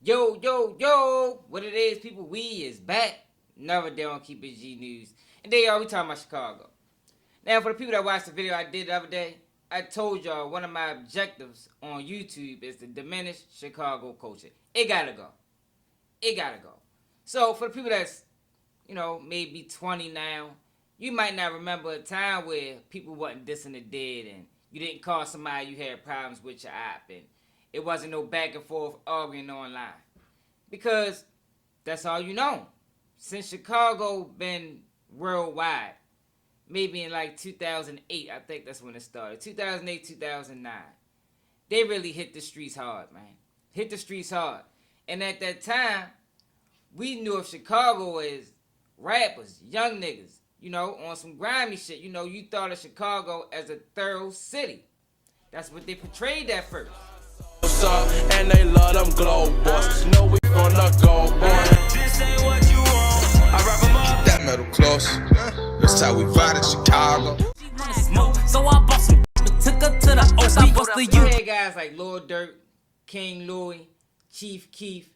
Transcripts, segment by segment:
Yo, yo, yo, what it is, people, we is back. Another day on Keep It G News. And there y'all, we talking about Chicago. Now, for the people that watched the video I did the other day, I told y'all one of my objectives on YouTube is to diminish Chicago culture. It gotta go. It gotta go. So, for the people that's, maybe 20 now, you might not remember a time where people wasn't dissing the dead and you didn't call somebody you had problems with your op and it wasn't no back and forth arguing online. Because that's all you know. Since Chicago been worldwide, maybe in like 2008, I think that's when it started. 2008, 2009. They really hit the streets hard, man. Hit the streets hard. And at that time, we knew of Chicago as rappers, young niggas, on some grimy shit. You thought of Chicago as a thorough city. That's what they portrayed at first. And they love them glow boys. Know we gonna go on. This ain't what you want. I wrap them up. That metal close. That's how we ride in Chicago. So I bought some, took her to the OC. What's the You you? had guys like Lil Durk, King Louie, Chief Keef,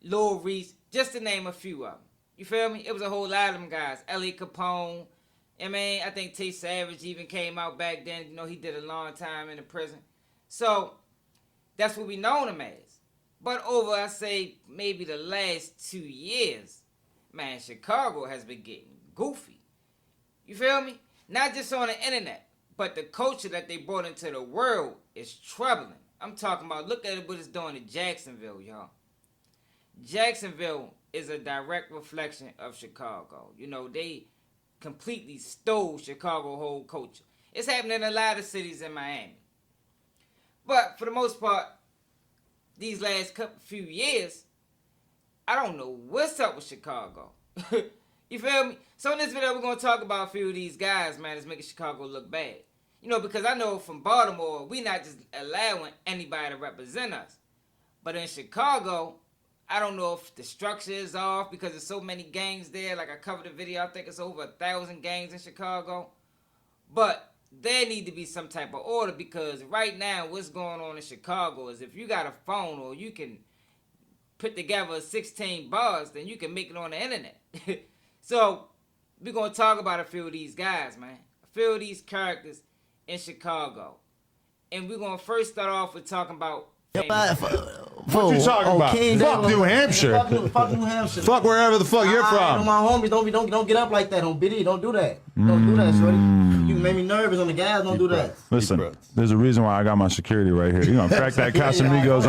Lil Reese, just to name a few of them. You feel me? It was a whole lot of them guys. Ellie Capone. I think Tay Savage even came out back then. He did a long time in the prison. So that's what we known him as. But over, I say, maybe the last 2 years, man, Chicago has been getting goofy. You feel me? Not just on the internet, but the culture that they brought into the world is troubling. I'm talking about, look at what it's doing in Jacksonville, y'all. Jacksonville is a direct reflection of Chicago. They completely stole Chicago whole culture. It's happening in a lot of cities in Miami. But for the most part, these last few years, I don't know what's up with Chicago. You feel me? So in this video, we're going to talk about a few of these guys, man, that's making Chicago look bad. Because I know from Baltimore, we not just allowing anybody to represent us. But in Chicago, I don't know if the structure is off because there's so many gangs there. Like I covered the video, I think it's over 1,000 gangs in Chicago. But there need to be some type of order because right now what's going on in Chicago is if you got a phone or you can put together 16 bars, then you can make it on the internet. So we're going to talk about a few of these guys, man. A few of these characters in Chicago. And we're going to first start off with talking about What you talking about? Fuck New Hampshire. Fuck New Hampshire. Fuck wherever the fuck you're from. My homies, don't get up like that on BD. Don't do that. Don't do that, shorty. You made me nervous on the gas. Don't do that. Listen, there's a reason why I got my security right here. You gonna crack that Casamigos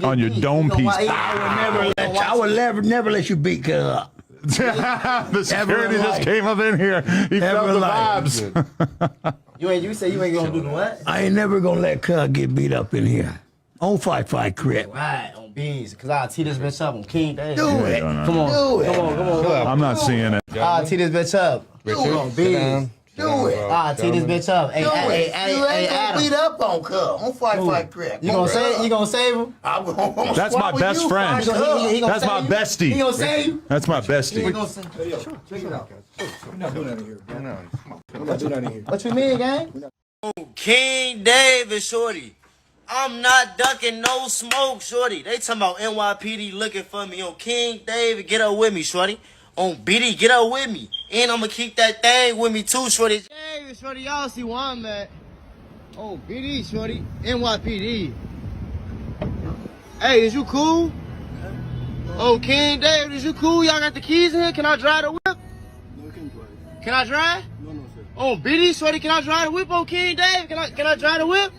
on your dome piece. I would never let you beat up. The security just came up in here. He felt the vibes. You say you ain't gonna do the what? I ain't never gonna let Cuz get beat up in here. On fight crip. Right, on beans. Cause I'll tee this bitch up on King Day. Do it. Come on. I'm not seeing it. I'll tee this bitch up. On beans. Do it. I'll tee this bitch up. Hey, You ain't gonna beat up on Cuz. On fight crip. You gonna save him? That's my best friend. That's my bestie. He gonna save you? That's my bestie. He gonna save you. Check it out, guys. We're not doing that in here. We're not doing that in here. What you mean, gang? King David, shorty. I'm not ducking no smoke, shorty. They talking about NYPD looking for me. On King David, get up with me, shorty. On BD, get up with me. And I'm gonna keep that thing with me too, shorty. Hey, shorty, y'all see where I'm at. Oh, BD, shorty. NYPD. Hey, is you cool? Oh, King David, is you cool? Y'all got the keys in here? Can I drive the whip? No, you can't drive. Can I drive? No, sir. Oh, BD, shorty, can I drive the whip on King David? Can I drive the whip?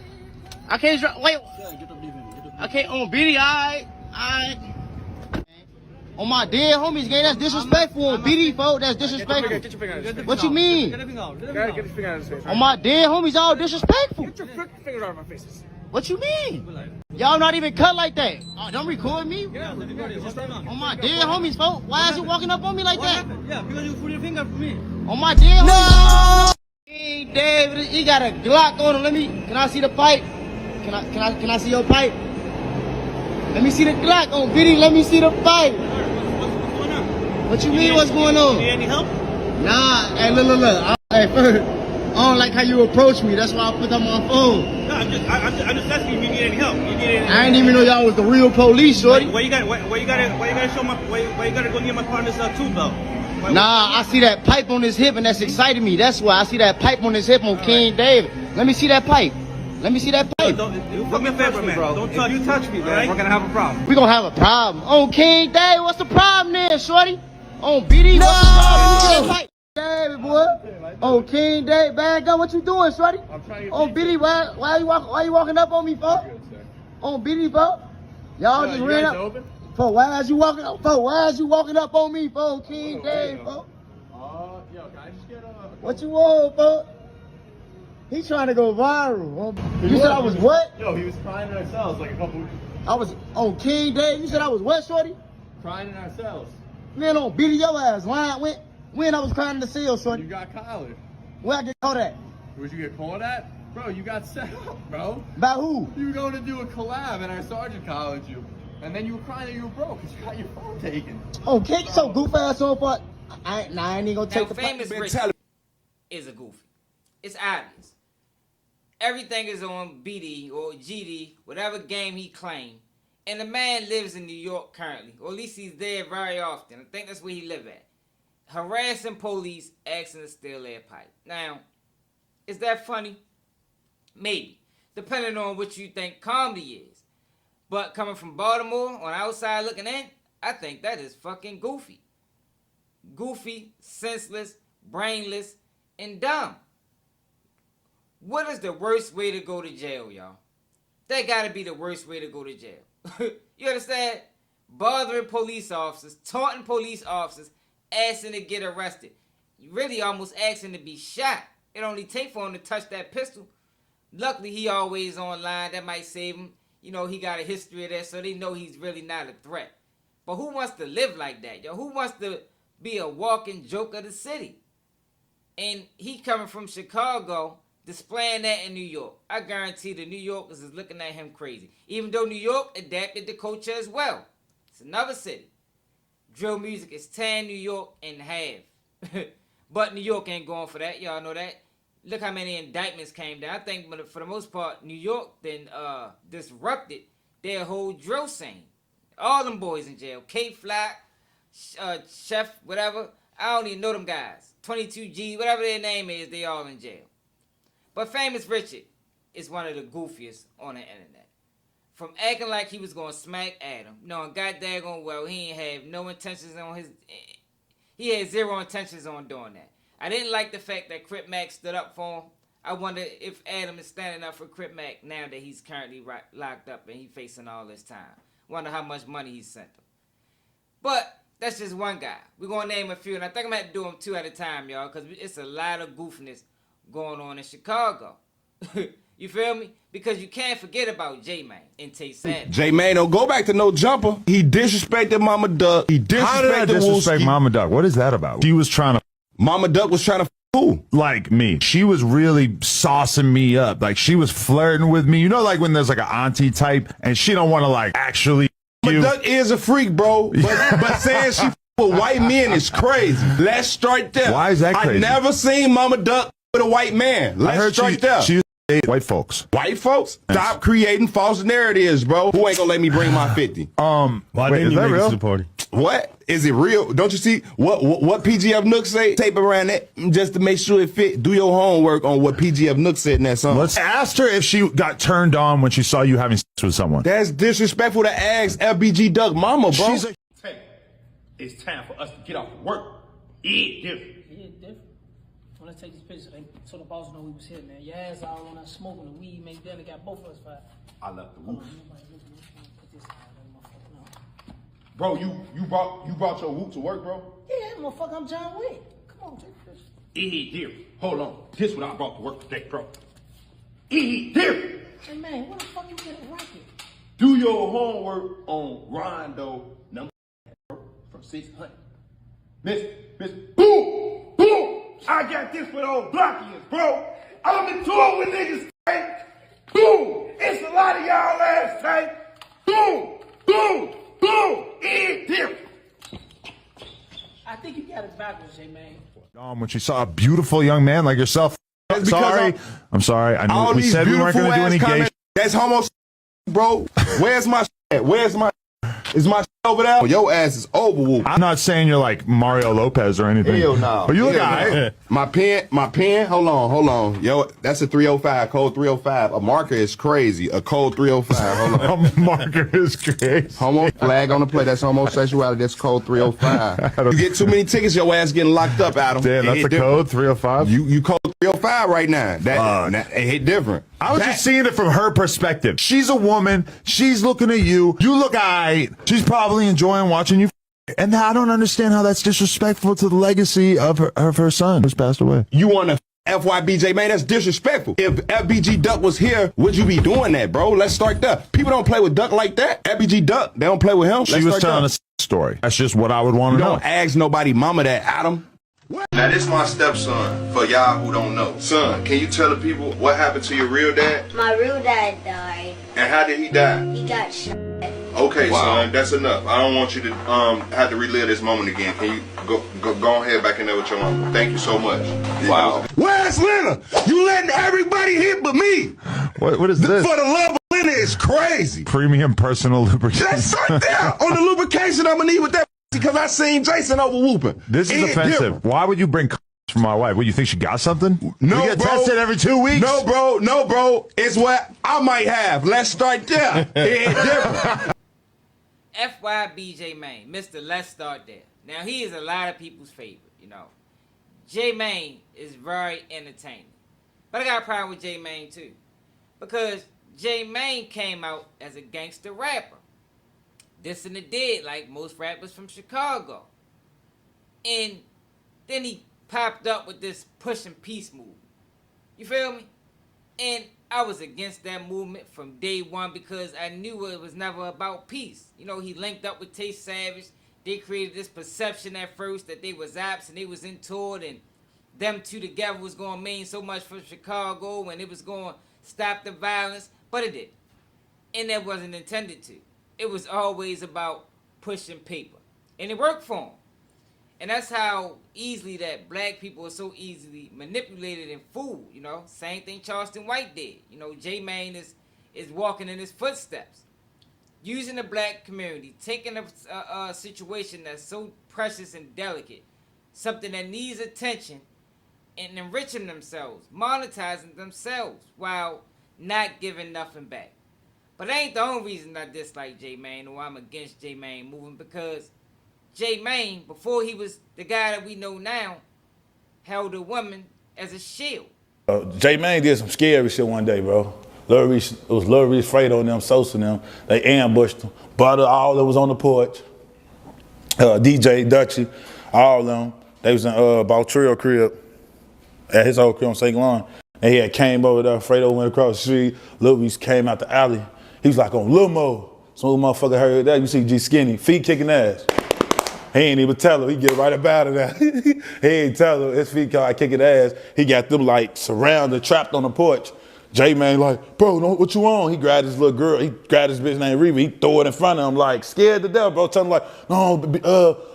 I can't drive. Wait. Yeah, get up, leave him. I can't. On BD, alright. On my dead homies, gang, that's disrespectful. On BD, folks, that's disrespectful. Get your finger out of his face. What you mean? Get your finger out of his face. On my dead homies, all disrespectful. Get your fingers out of my faces. What you mean? Y'all not even cut like that. Oh, don't record me. Yeah, what's going on? On my dead homies, folks. Why is you walking up on me like that? Yeah, because you put your finger for me. On my dead homies. Hey, David, he got a Glock on him. Can I see the pipe? Can I see your pipe? Let me see the Glock on BD. Let me see the pipe. What's going on? What you mean? What's going on? Need any help? Nah. Hey, look. Hey, I don't like how you approach me. That's why I put them on my phone. No, I'm just asking if you need any help. I didn't even know y'all was the real police, shorty. Why you gotta show my? Why you gotta go near my partner's tooth belt? Nah, I see that pipe on his hip, and that's excited me. That's why I see that pipe on his hip on King David. Let me see that pipe. Let me see that pipe. Do me a favor, man. Don't touch me. If you touch me, man, we're gonna have a problem. We gonna have a problem. On King David, what's the problem then, shorty? On BD, what's the problem? David, boy. On King David, bad gun, what you doing, shorty? On BD, why you walking up on me, folks? On BD, folks? Y'all just ran up. Folks, why is you walking up? Folks, why is you walking up on me, folks? King David, folks. Yo, can I just get What you want, folks? He trying to go viral. You said I was what? Yo, he was crying in our cells like a couple weeks. I was on King Day. You said I was what, shorty? Crying in our cells. Man, on beating your ass. When I was crying in the cell, shorty. You got collared. Where I get caught at? Where'd you get called at? Bro, you got set up, bro. By who? You were going to do a collab and our sergeant collared you. And then you were crying that you were broke because you got your phone taken. Oh, can't you so goof ass on part? I ain't even gonna take the famous Rich is a goofy. It's obvious. Everything is on BD or GD, whatever game he claimed. And the man lives in New York currently, or at least he's there very often. I think that's where he live at. Harassing police, asking to steal their pipe. Now, is that funny? Maybe, depending on what you think comedy is. But coming from Baltimore, on the outside looking in, I think that is fucking goofy. Goofy, senseless, brainless, and dumb. What is the worst way to go to jail, y'all? That gotta be the worst way to go to jail. You understand? Bothering police officers, taunting police officers, asking to get arrested. You really almost asking to be shot. It only takes for him to touch that pistol. Luckily, he always online. That might save him. You know, he got a history of that, so they know he's really not a threat. But who wants to live like that, yo? Who wants to be a walking joke of the city? And he coming from Chicago, displaying that in New York. I guarantee the New Yorkers is looking at him crazy. Even though New York adapted the culture as well. It's another city. Drill music is tearing New York in half. But New York ain't going for that. Y'all know that. Look how many indictments came down. I think for the most part, New York then disrupted their whole drill scene. All them boys in jail. K-Fly, Chef, whatever. I don't even know them guys. 22G, whatever their name is, they all in jail. But Famous Richard is one of the goofiest on the internet. From acting like he was going to smack Adam, knowing god daggone well he ain't have no intentions on his... He had zero intentions on doing that. I didn't like the fact that Crip Mac stood up for him. I wonder if Adam is standing up for Crip Mac now that he's currently locked up and he's facing all this time. Wonder how much money he sent him. But that's just one guy. We're going to name a few, and I think I'm going to have to do them two at a time, y'all, because it's a lot of goofiness going on in Chicago. You feel me? Because you can't forget about J-Man and Tay Savage. J-Man, don't go back to no jumper. He disrespected Mama Duck. He disrespected How did I disrespect Mama Duck? What is that about? She was trying to... Mama Duck was trying to who? Like me. She was really saucing me up. Like, she was flirting with me. You know, like when there's like an auntie type and she don't want to like actually... Mama Duck is a freak, bro. But saying she with white men is crazy. Let's start there. Why is that crazy? I never seen Mama Duck with a white man. Let's start there. She white folks. White folks? Stop creating false narratives, bro. Who ain't gonna let me bring my 50? Why didn't you make it to the party? What? Is it real? Don't you see what PGF Nook say? Tape around that just to make sure it fit. Do your homework on what PGF Nook said in that song. Let's ask her if she got turned on when she saw you having sex with someone. That's disrespectful to ask FBG Duck mama, bro. She's like, Hey, it's time for us to get off work. Yeah, different. Yeah, different. When I take this picture, so the boss know we was here, man. Your ass all on us smoking the weed, make dinner, got both of us fired. I left the Hold roof. on, nobody looking. Put this out, that motherfucker. No. Bro, you brought your whoop to work, bro? Yeah, motherfucker, I'm John Wick. Come on, take the picture. Different. Hold on. This what I brought to work today, bro. Different. Hey, man, where the fuck you get a rocket? Do your homework on Rondo number from 600. Miss, boom, boom. I got this for those blockians, bro. I'm in tour with niggas, tank. Boom. It's a lot of y'all ass, tank. Boom, boom, boom. Different. I think you got it backwards, hey, man. when she saw a beautiful young man like yourself That's sorry. because I'm sorry. I all knew we these said we weren't beautiful going to do ass any gay comments. That's homo, bro. Where's my shit? Where's my? Is my shit over there? Your ass is over, whoop. I'm not saying you're like Mario Lopez or anything. Hell no. But you look Hell alright. no. My pen. Hold on. Yo, that's a 305, code 305. A marker is crazy. A code 305. Hold on. A marker is crazy. Homo flag on the plate. That's homosexuality. That's code 305. You get too many tickets, your ass getting locked up, Adam. Damn, that's a code 305. You code 305 right now. That it hit different. I was just seeing it from her perspective. She's a woman. She's looking at you. You look alright. She's probably enjoying watching you. And I don't understand how that's disrespectful to the legacy of her son who's passed away. You want to FYBJ, man? That's disrespectful. If FBG Duck was here, would you be doing that, bro? Let's start there. People don't play with Duck like that. FBG Duck, they don't play with him. She was telling a story. That's just what I would want to know. Don't ask nobody mama that, Adam. Now, this is my stepson, for y'all who don't know. Son, can you tell the people what happened to your real dad? My real dad died. And how did he die? He got shot. Okay, son, that's enough. I don't want you to have to relive this moment again. Can you go ahead back in there with your mama? Thank you so much. Wow. Where's Lena? You letting everybody hit but me. What is this? For the love of Lena is crazy. Premium personal lubrication. That's right there. On the lubrication I'm going to need with that because I seen Jason over whooping. This is offensive. Different. Why would you bring from my wife? What, you think she got something? No, we get bro. tested every 2 weeks? No, bro. It's what I might have. Let's start there. It ain't different. FYBJ Main, Mr. Let's Start There. Now, he is a lot of people's favorite, you know. J Main is very entertaining. But I got a problem with J Main, too. Because J Main came out as a gangster rapper. This and the dead, like most rappers from Chicago. And then he popped up with this pushing peace movement. You feel me? And I was against that movement from day one because I knew it was never about peace. You know, he linked up with Tay Savage. They created this perception at first that they was ops and they was in tour and them two together was going to mean so much for Chicago and it was going to stop the violence. But it did. And that wasn't intended to. It was always about pushing paper. And it worked for him. And that's how easily that black people are so easily manipulated and fooled, you know. Same thing Charleston White did. You know, J Main is walking in his footsteps. Using the black community, taking a situation that's so precious and delicate, something that needs attention, and enriching themselves, monetizing themselves, while not giving nothing back. But that ain't the only reason I dislike J Main or I'm against J Main moving, because J Main, before he was the guy that we know now, held a woman as a shield. J Main did some scary shit one day, bro. Lil Reese, it was Lil Reese, Fredo and them, Sosa and them. They ambushed him. Butter, all that was on the porch. DJ, Dutchy, all of them. They was in Baltrio crib at his old crib on St. Lawn. And he had came over there. Fredo went across the street. Lil Reese came out the alley. He was like on Lil Mo. Some little motherfucker heard that. You see G Skinny, feet kicking ass. He ain't even tell her. He get right about it now. He ain't tell her. His feet got kicking ass. He got them like surrounded, trapped on the porch. J Man like, bro, what you on? He grabbed his little girl. He grabbed his bitch named Reva. He threw it in front of him like scared to death, bro. Tell him like, no,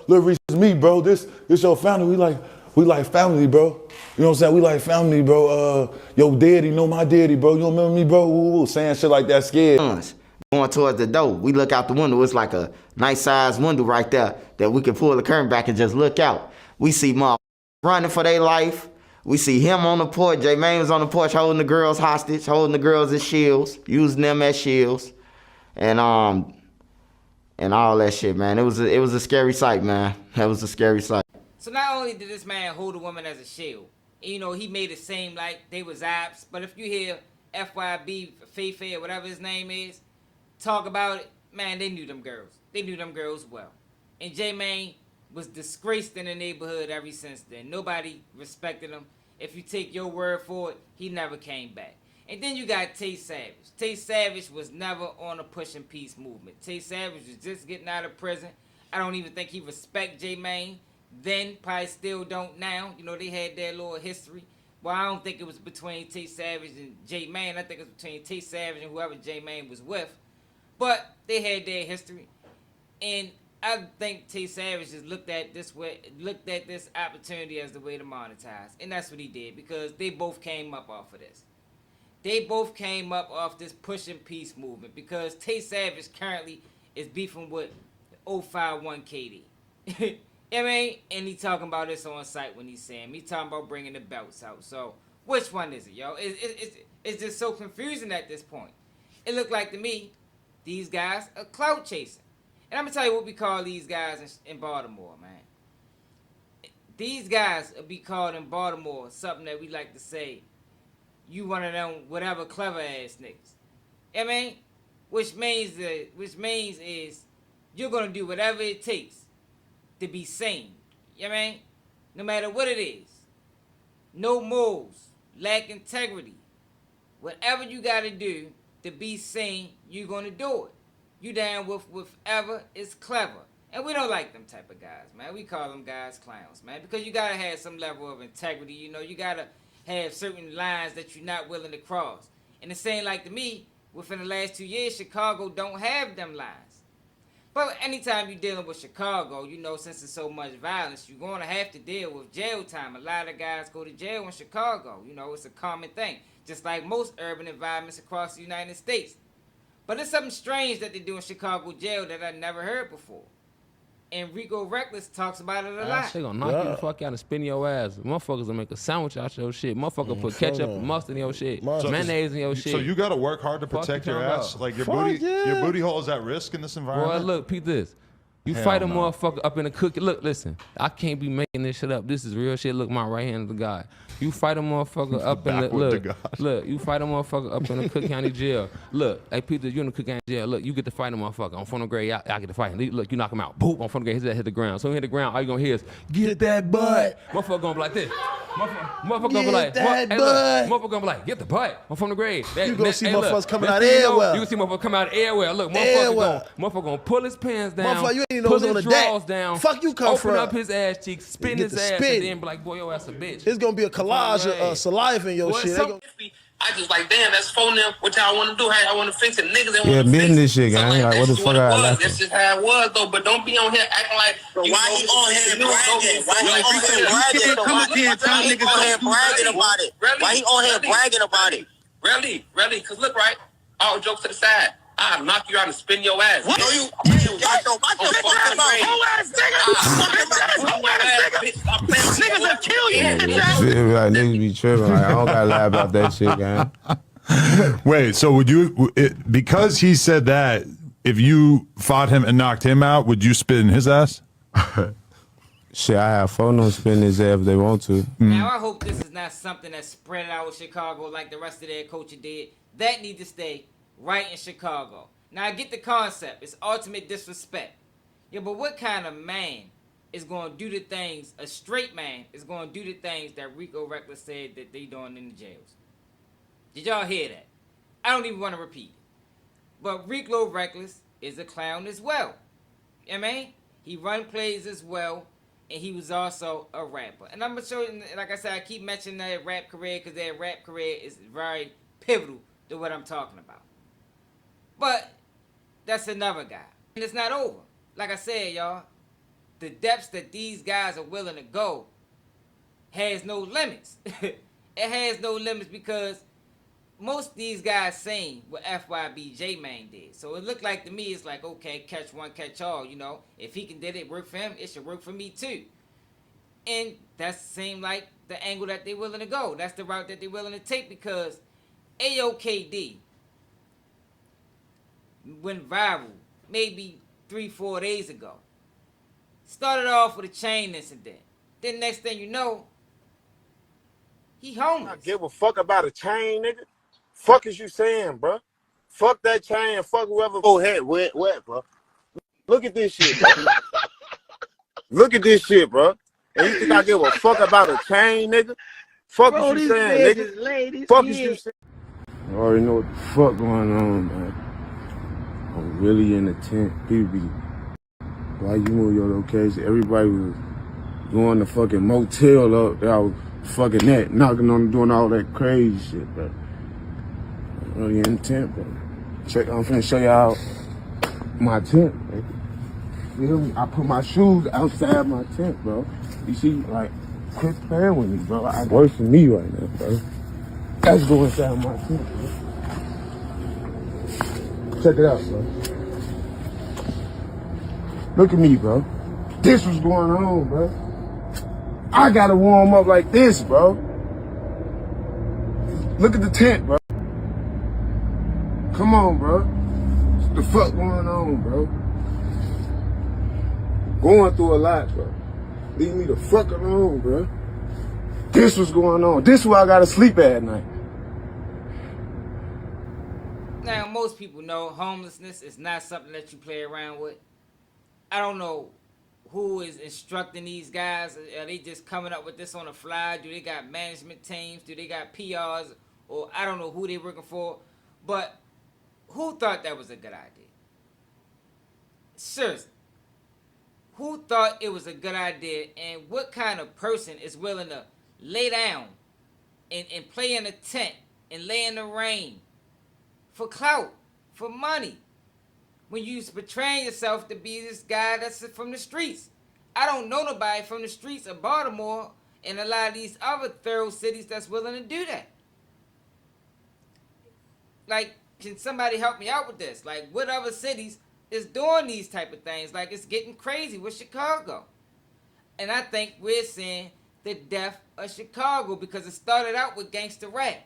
Lil Reese is me, bro. This your family. We like family, bro. You know what I'm saying? We like family, bro. Yo, daddy, know my daddy, bro. You don't remember me, bro? Ooh, saying shit like that scared. Going towards the door, we look out the window. It's like a nice sized window right there that we can pull the curtain back and just look out. We see mom running for their life. We see him on the porch. J Main was on the porch holding the girls hostage, holding the girls as shields, using them as shields, and all that shit, man. It was a scary sight, man. That was a scary sight. So not only did this man hold a woman as a shield, you know, he made it seem like they was ops. But if you hear FYB, Fefe, or whatever his name is, talk about it, man, they knew them girls. They knew them girls well. And J Main was disgraced in the neighborhood ever since then. Nobody respected him. If you take your word for it, he never came back. And then you got Tay Savage. Tay Savage was never on a push and peace movement. Tay Savage was just getting out of prison. I don't even think he respect J Main. Then, probably still don't now. You know, they had their little history. Well, I don't think it was between Tay Savage and J Main. I think it was between Tay Savage and whoever J Main was with. But they had their history. And I think Tay Savage just looked at this opportunity as the way to monetize, and that's what he did because they both came up off of this. They both came up off this pushing peace movement because Tay Savage currently is beefing with 051 KD. I mean, and he talking about this on site when he's saying, he talking about bringing the belts out. So, which one is it, yo? It's just so confusing at this point. It looked like to me, these guys are clout chasing. And I'm going to tell you what we call these guys in Baltimore, man. These guys will be called in Baltimore something that we like to say, you one of them whatever clever ass niggas. I mean, which means is you're going to do whatever it takes to be sane. You know what I mean? No matter what it is. No morals. Lack integrity. Whatever you got to do to be sane, you're going to do it. You down with whatever is clever. And we don't like them type of guys, man. We call them guys clowns, man. Because you got to have some level of integrity. You know, you got to have certain lines that you're not willing to cross. And it's saying like to me, within the last 2 years, Chicago don't have them lines. But anytime you're dealing with Chicago, you know, since there's so much violence, you're going to have to deal with jail time. A lot of guys go to jail in Chicago. You know, it's a common thing. Just like most urban environments across the United States. But there's something strange that they do in Chicago jail that I never heard before. And Rico Reckless talks about it a lot. Shit gonna knock you the fuck out and spin your ass. Motherfuckers will make a sandwich out your shit. Motherfucker put ketchup and mustard in your shit. Mayonnaise in your shit. So you gotta work hard to protect your ass. Like your booty hole is at risk in this environment. Boy, look, Pete, this. You fight a motherfucker up in the cookie. Look, listen. I can't be making this shit up. This is real shit. Look, my right hand is the guy. You fight a motherfucker up in the look. You fight a motherfucker up in the Cook County jail. Look, hey Peter, you in the Cook County jail. Look, you get to fight a motherfucker. On front of grade, I get to fight him. Look, you knock him out. Boop, on front of grade, his head hit the ground. So he hit the ground. All you gonna hear is get that butt. Motherfucker gonna be like this. Motherfucker gonna be like, motherfucker gonna be like, get the butt. On front of grade. You gonna see motherfuckers coming out everywhere. You can see motherfuckers coming out everywhere. Look, motherfucker gonna pull his pants down. Motherfucker, you ain't know who's on the deck. Down, fuck you come from. Open up his ass cheeks, spin his ass, and then be like, boy, your ass a bitch. It's gonna be a collage of saliva in your shit. I just like, damn, that's phone them. What y'all want to do? How y'all want to fix it? Niggas ain't want to fix it. this shit, gang. Like, what the fuck I left? That's just how it was, though. But don't be on here acting like. Bro, why he on here bragging? Why he on here bragging? Why he on here bragging about it? Why he on here bragging about it? Really? Because look, right? All jokes to the side. I'll knock you out and spin your ass. What? You got your whole ass nigga. Niggas will kill you. Like, niggas be tripping. Like, I don't gotta lie about that shit, gang. Wait, so would you, because he said that, if you fought him and knocked him out, would you spin his ass? Shit, I have phone them spin his ass if they want to. Now, I hope this is not something that's spread out with Chicago like the rest of their culture did. That need to stay right in Chicago. Now, I get the concept. It's ultimate disrespect. Yeah, but what kind of man is going to do the things, a straight man is going to do the things that Rico Reckless said that they doing in the jails? Did y'all hear that? I don't even want to repeat it. But Rico Reckless is a clown as well. You know what I mean? He run plays as well, and he was also a rapper. And I'm going to show you, like I said, I keep mentioning that rap career because that rap career is very pivotal to what I'm talking about. But that's another guy. And it's not over. Like I said, y'all, the depths that these guys are willing to go has no limits. It has no limits because most of these guys sing what FYB J-Man did. So it looked like to me, it's like, okay, catch one, catch all, you know. If he can did it work for him, it should work for me too. And that seemed like the angle that they're willing to go. That's the route that they're willing to take because AOK KD went viral maybe 3-4 days ago. Started off with a chain incident. Then next thing you know, he homeless. I give a fuck about a chain, nigga. Fuck is you saying, bro? Fuck that chain. Fuck whoever go ahead wet, bro. Look at this shit, bro. Look at this shit, bro. And you think I give a fuck about a chain, nigga? Fuck is you saying, nigga? Fuck is you saying? I already know what the fuck going on, man. I'm really in the tent. People be, why you move your location? Everybody was going to fucking motel up there. I was fucking that, knocking on the door and all that crazy shit, bro. I'm really in the tent, bro. I'm finna show y'all my tent, baby. Feel me? I put my shoes outside my tent, bro. You see, like, quit playing with me, bro. I work for me right now, bro. Let's go inside my tent, bro. Check it out, bro. Look at me, bro. This was going on, bro. I gotta warm up like this, bro. Look at the tent, bro. Come on, bro. What the fuck going on, bro? Going through a lot, bro. Leave me the fuck alone, bro. This was going on. This is where I gotta sleep at night. Now, most people know homelessness is not something that you play around with. I don't know who is instructing these guys. Are they just coming up with this on the fly? Do they got management teams? Do they got PRs? Or I don't know who they're working for. But who thought that was a good idea? Seriously. Who thought it was a good idea? And what kind of person is willing to lay down and play in a tent and lay in the rain for clout, for money, when you portraying yourself to be this guy that's from the streets? I don't know nobody from the streets of Baltimore and a lot of these other third cities that's willing to do that. Like, can somebody help me out with this? Like, what other cities is doing these type of things? Like, it's getting crazy with Chicago. And I think we're seeing the death of Chicago because it started out with gangster rap.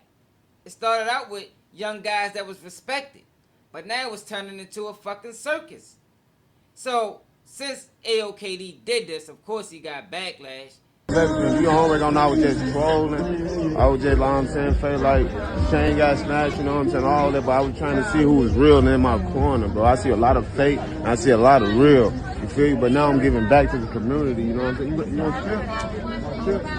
It started out with young guys that was respected. But now it's turning into a fucking circus. So, since AOK KD did this, of course he got backlash. You already don't know I was just trolling. I was just, like I'm saying, feel like chain got smashed, you know what I'm saying, all that, but I was trying to see who was real in my corner, bro. I see a lot of fake, and I see a lot of real. You feel me? But now I'm giving back to the community, you know what I'm saying? You know, chips.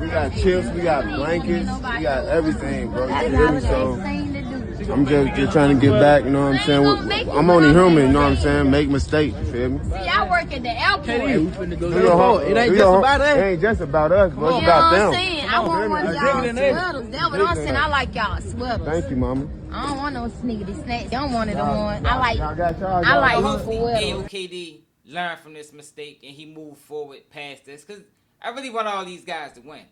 We got chips, we got blankets, we got everything, bro. You feel me? So I'm just trying to get back, you know what I'm saying? I'm only human, you know what I'm saying? Make mistakes, you feel me? See, I work at the airport. Hey, we finna go to the airport. It ain't just about us. It ain't just about us, bro. It's You know about what them. I'm saying? I want one of y'all sweaters. That's what I'm saying. I like y'all sweaters. Thank you, mama. I don't want no sniggity snacks. They don't want it on. I like Hopefully sweaters. AOK KD learned from this mistake and he moved forward past this. Because I really want all these guys to win.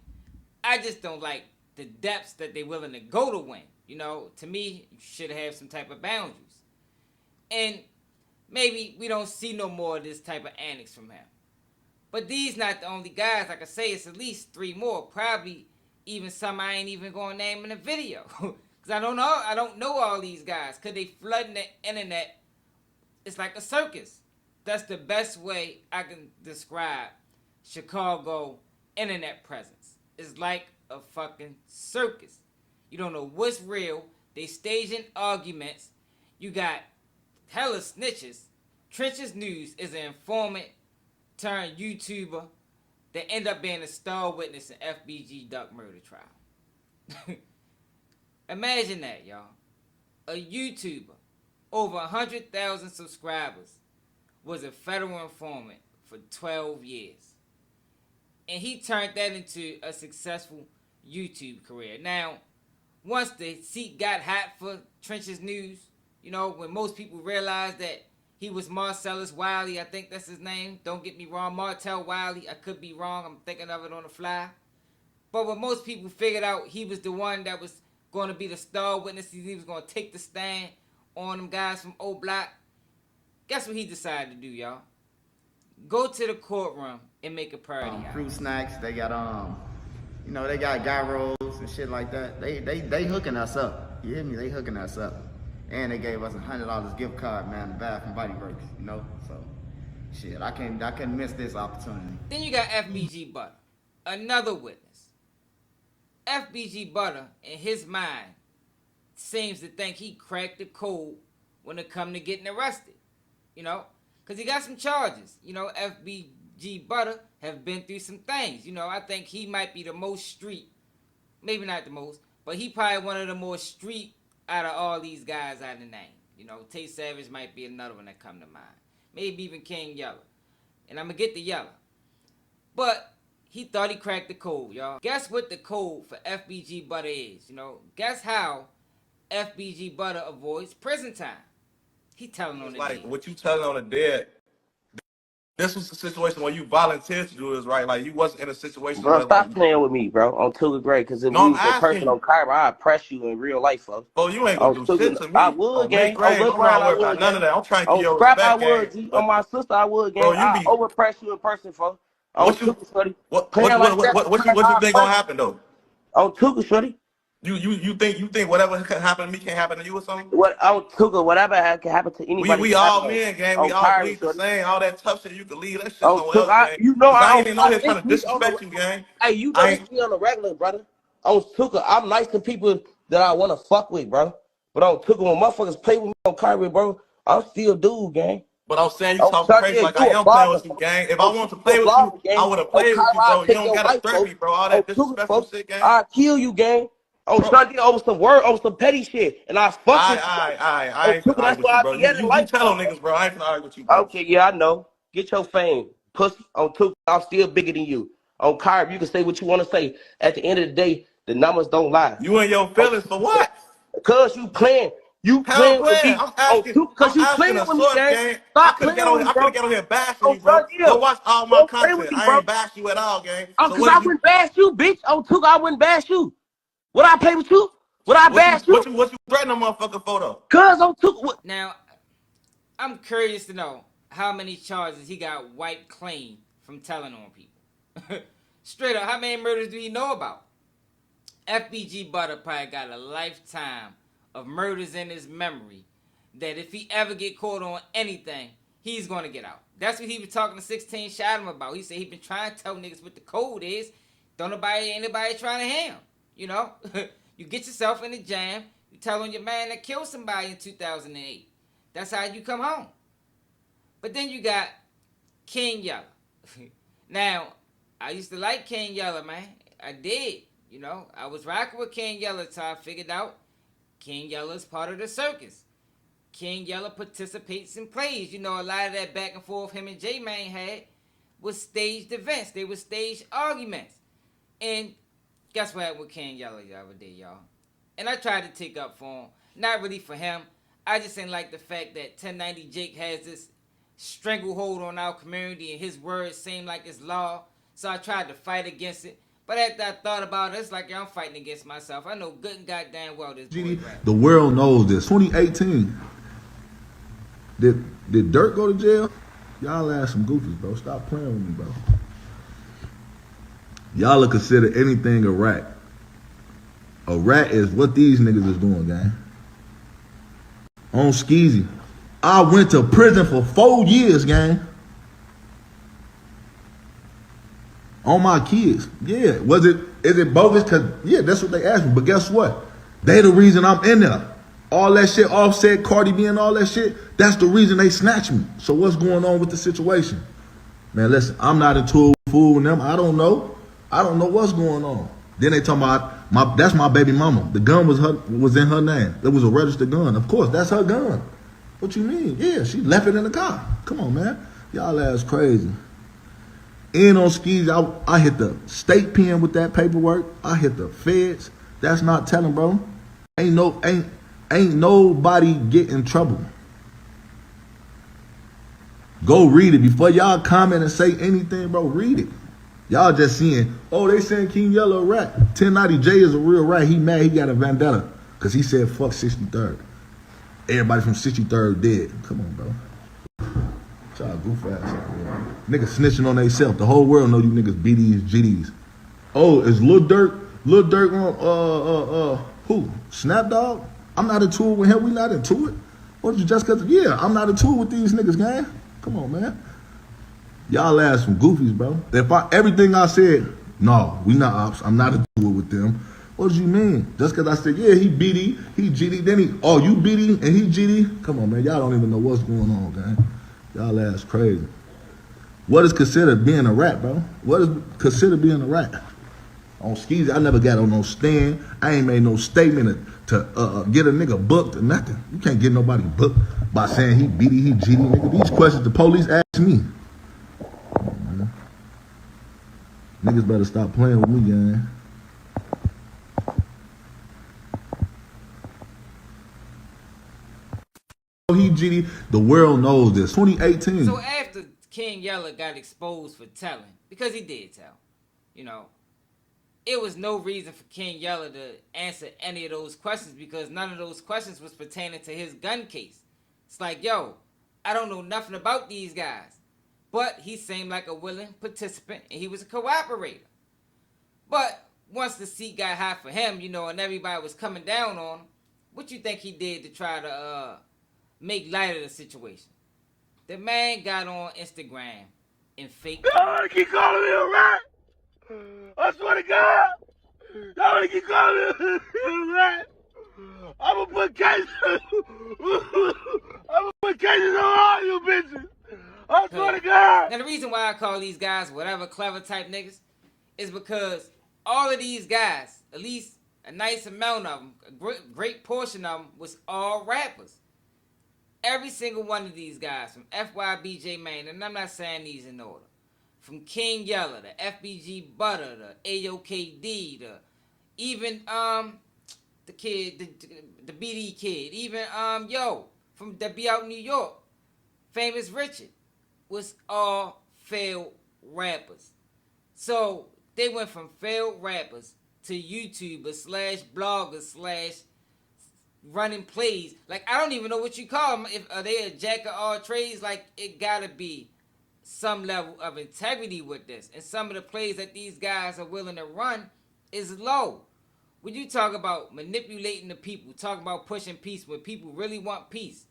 I just don't like the depths that they're willing to go to win. You know, to me, you should have some type of boundaries. And maybe we don't see no more of this type of antics from him. But these not the only guys. Like I say, it's at least 3 more. Probably even some I ain't even going to name in the video. Because I don't know all these guys. Because they flooding the internet. It's like a circus. That's the best way I can describe Chicago internet presence. It's like a fucking circus. You don't know what's real. They staging arguments. You got hella snitches. Trenches News is an informant turned YouTuber that end up being a star witness in FBG Duck murder trial. Imagine that, y'all. A YouTuber, over 100,000 subscribers, was a federal informant for 12 years. And he turned that into a successful YouTube career. Now, once the seat got hot for Trenches News, you know, when most people realized that he was Marcellus Wiley, I think that's his name. Don't get me wrong, Martell Wiley. I could be wrong. I'm thinking of it on the fly. But when most people figured out he was the one that was going to be the star witness, he was going to take the stand on them guys from O Block, guess what he decided to do, y'all? Go to the courtroom and make a party out. Fruit snacks, they got you know, they got gyros and shit like that. They hooking us up. You hear me? They hooking us up. And they gave us $100 gift card, man, to Bath and Body Works, you know? So shit, I couldn't miss this opportunity. Then you got FBG Butter, another witness. FBG Butter, in his mind, seems to think he cracked the code when it come to getting arrested, you know? Because he got some charges. You know, FBG Butter have been through some things. You know, I think he might be the most street. Maybe not the most, but he probably one of the more street out of all these guys out of the name. You know, Tay Savage might be another one that come to mind. Maybe even King Yella. And I'm going to get to Yella. But he thought he cracked the code, y'all. Guess what the code for FBG Butter is? You know, guess how FBG Butter avoids prison time? He telling on the like dead. what you telling on the dead. This was a situation where you volunteered to do this, right? Like you wasn't in a situation Bro, where like. stop playing with me, bro. On Tuga Gray, because if No, we I'm was in person asking. on Kyra, I'd press you in real life, folks. Bro, you ain't gonna On do shit Tuga, to I me. would, On Miss gang. On Grave, Lil I'm Brown, not I worried would, about none of gang. that. I'm trying to get On your Scrap, I respect, gang. would, G. On But my sister, I would, bro, gang. you I be overpress you in person, folks. On what you Tuga, shorty. what Playing like that, what you I think gonna press happen though? you. On Tuga, shorty. You think whatever can happen to me can't happen to you or something? What on Tuga, whatever can happen to anybody We can happen all men, gang. We on all Kyra, bleed the shorty. same. All that tough shit, you can leave that shit On somewhere else, Tuga, gang. you know Cause I I ain't even know don't. here trying to This on the. disrespect you, gang. Hey, you know I this ain't. me on the regular, brother. On Tuka, I'm nice to people that I want to fuck with, bro. But on Tuka, when motherfuckers play with me on Kyrie, bro, I'm still dude, gang. But I'm saying you Oh, talking son, crazy yeah, like I you a am playing blogger, with you, folks. gang. If I Oh, wanted shit, to you a play with you, blogger, I gang. would have Oh, played with Kyrie, you, I'll bro. You take don't your gotta wife, threaten folks. me, bro. All Oh, that Tuka, disrespectful folks. shit, gang. I'll kill you, gang. Oh, Bro, son, over some word, over some petty shit. And I fuck with you. I Oh, ain't finna Tuka, argue that's with you, why I bro. be at in You life, tell folks. on niggas, bro. I ain't finna argue with you, bro. Okay, yeah, I know. Get your fame. Pussy. On Tuka, I'm still bigger than you. On Kyrie, you can say what you want to say. At the end of the day, the numbers don't lie. You and your feelings for what? Because you playing. You How I'm playing with playing? me. Oh, I'm because you asking playing a with me, source, gang. gang. Stop playing with me, I could bro. have got on here bashing Oh, you, bro. son, yeah. Go watch all my Don't play with content. me, I bro. ain't bash you at all, gang. Oh, So because what I did you wouldn't bash you, bitch. Oh, Tuka, I wouldn't bash you. Would I play with you? Would I bash you? what you threatening a motherfucker for though? Cause on Tuka. What? Now, I'm curious to know how many charges he got wiped clean from telling on people. Straight up, how many murders do you know about? FBG Butter probably got a lifetime of murders in his memory that if he ever get caught on anything, he's going to get out. That's what he was talking to 16 Shot him about. He said he been trying to tell niggas what the code is. Don't anybody trying to ham. You know? You get yourself in a jam. You tell on your man that killed somebody in 2008. That's how you come home. But then you got King Yella. Now, I used to like King Yella, man. I did. You know, I was rocking with King Yella until I figured out King Yella's part of the circus. King Yella participates in plays. You know, a lot of that back and forth him and J-Man had was staged events. They were staged arguments. And guess what happened with King Yella the other day, y'all? And I tried to take up for him. Not really for him. I just didn't like the fact that 1090 Jake has this stranglehold on our community and his words seem like it's law. So I tried to fight against it. But after I thought about it, it's like I'm fighting against myself. I know good and goddamn well this boy rap. The world knows this. 2018. Did Dirk go to jail? Y'all ass some goofies, bro. Stop playing with me, bro. Y'all consider anything a rat. A rat is what these niggas is doing, gang. On Skeezy. I went to prison for 4 years, gang. On my kids. Yeah. Is it bogus? Cause yeah, that's what they asked me. But guess what? They the reason I'm in there. All that shit, Offset, Cardi B and all that shit, that's the reason they snatched me. So what's going on with the situation? Man, listen, I'm not into fooling them. I don't know. I don't know what's going on. Then they talking about that's my baby mama. The gun was in her name. It was a registered gun. Of course, that's her gun. What you mean? Yeah, she left it in the car. Come on, man. Y'all ass crazy. And on skis, I hit the state pen with that paperwork. I hit the feds. That's not telling, bro. Ain't nobody get in trouble. Go read it. Before y'all comment and say anything, bro, read it. Y'all just seeing, oh, they saying King Yella a rat. 1090J is a real rat. He mad he got a vendetta. Because he said fuck 63rd. Everybody from 63rd dead. Come on, bro. Y'all goof ass out there. Niggas snitching on themselves. The whole world know you niggas BDs, GDs. Oh, is Lil Durk on who? Snap Dogg? I'm not into it with him. We not into it. What you just cause yeah, I'm not into it with these niggas, gang. Come on, man. Y'all ass some goofies, bro. Everything I said, no, we not ops. I'm not into it with them. What do you mean? Just cause I said, yeah, he BD, he GD, then you BD and he GD? Come on, man. Y'all don't even know what's going on, gang. Y'all ass crazy. What is considered being a rat, bro? What is considered being a rat? On skis, I never got on no stand. I ain't made no statement to get a nigga booked or nothing. You can't get nobody booked by saying he BD, he GD, nigga. These questions the police ask me. Niggas better stop playing with me, gang. he GD. The world knows this. 2018. So after King Yella got exposed for telling, because he did tell, you know, it was no reason for King Yella to answer any of those questions because none of those questions was pertaining to his gun case. It's like, yo, I don't know nothing about these guys. But he seemed like a willing participant and he was a cooperator. But once the seat got hot for him, you know, and everybody was coming down on him, what you think he did to try to make light of the situation? The man got on Instagram and fake. Y'all keep calling me a rat. I swear to God. Y'all keep calling me a rat. I'ma put cases. I'ma put cases on all you bitches. I swear to God. Now the reason why I call these guys whatever clever type niggas is because all of these guys, at least a nice amount of them, a great portion of them was all rappers. Every single one of these guys, from FYBJ Main, and I'm not saying these in order, from King Yella, the FBG Butter, the AOK KD, the even the kid, the BD kid, even from that be out in New York, Famous Richard, was all failed rappers. So they went from failed rappers to YouTubers slash bloggers slash running plays. Like, I don't even know what you call them. If are they a jack of all trades? Like, it gotta be some level of integrity with this. And some of the plays that these guys are willing to run is low. When you talk about manipulating the people, talk about pushing peace when people really want peace,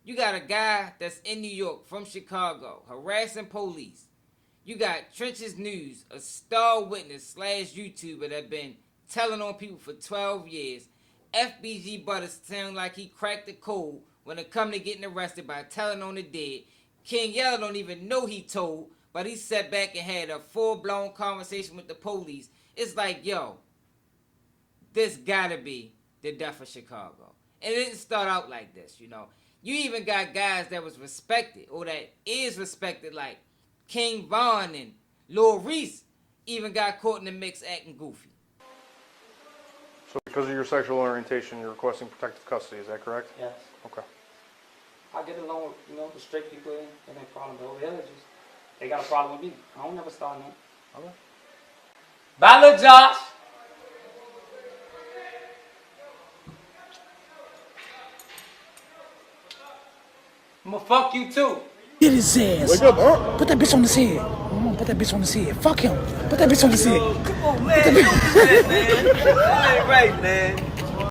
you got a guy that's in New York from Chicago harassing police. You got Trenches News, a star witness slash YouTuber that been telling on people for 12 years. FBG Butters sound like he cracked the code when it come to getting arrested by telling on the dead. King Yella don't even know he told, but he sat back and had a full-blown conversation with the police. It's like, yo, this gotta be the death of Chicago. And it didn't start out like this, you know. You even got guys that was respected or that is respected, like King Von and Lil Reese even got caught in the mix acting goofy. So because of your sexual orientation, you're requesting protective custody, is that correct? Yes. Okay. I get along with, the straight people and no problem. But over here, they got a problem with me. I don't never start nothing. Okay. Bye, little Josh. I'ma fuck you too. Get his ass. Wake up, huh? Put that bitch on his head. Put that bitch on his head. Fuck him. Put that bitch on his head. Come on, man. Don't do that, man. That ain't right, man. How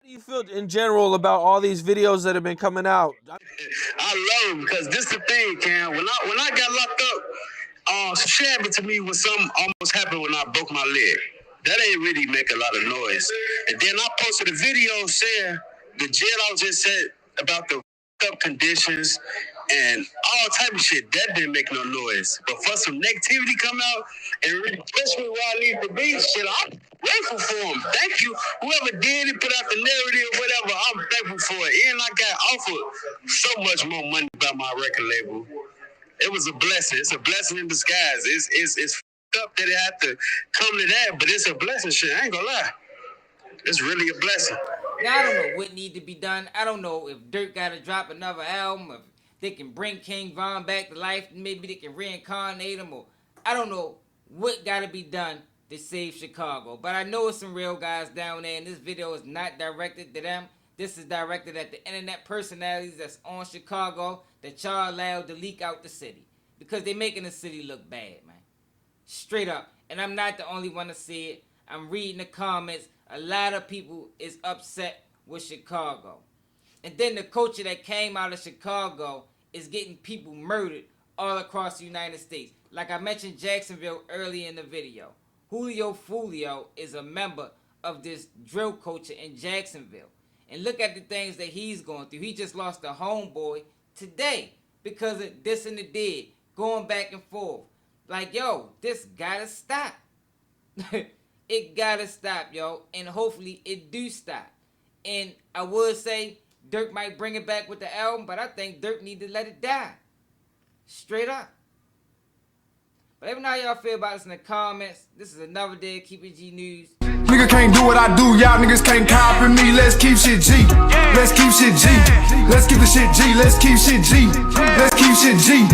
do you feel in general about all these videos that have been coming out? I love him because this the thing, Cam. When I got locked up, some shit happened to me when something almost happened when I broke my leg. That ain't really make a lot of noise. And then I posted a video saying the jail I was just said about the up conditions and all type of shit. That didn't make no noise. But for some negativity come out and really push me where I need to be, shit, I'm grateful for him. Thank you. Whoever did it, put out the narrative, whatever, I'm thankful for it. And I got offered so much more money by my record label. It was a blessing. It's a blessing in disguise. It's up that it had to come to that, but it's a blessing. Shit, I ain't gonna lie. It's really a blessing. Now, I don't know what need to be done. I don't know if Dirk got to drop another album, if they can bring King Von back to life, maybe they can reincarnate him, or I don't know what got to be done to save Chicago. But I know it's some real guys down there, and this video is not directed to them. This is directed at the internet personalities that's on Chicago that y'all allowed to leak out the city. Because they making the city look bad, man. Straight up. And I'm not the only one to see it. I'm reading the comments. A lot of people is upset with Chicago. And then the culture that came out of Chicago is getting people murdered all across the United States. Like I mentioned Jacksonville earlier in the video. Julio Fulio is a member of this drill culture in Jacksonville. And look at the things that he's going through. He just lost a homeboy today because of this and the dead, going back and forth. Like, yo, this gotta stop. It gotta stop, yo. And hopefully it do stop. And I would say Dirk might bring it back with the album, but I think Dirk need to let it die. Straight up. But Let me know how y'all feel about this in the comments. This is another day of Keep It G News. Nigga can't do what I do, y'all niggas can't copy me. Let's keep shit G. Let's keep shit G. Let's keep the shit G. Let's keep shit G. Let's keep shit G.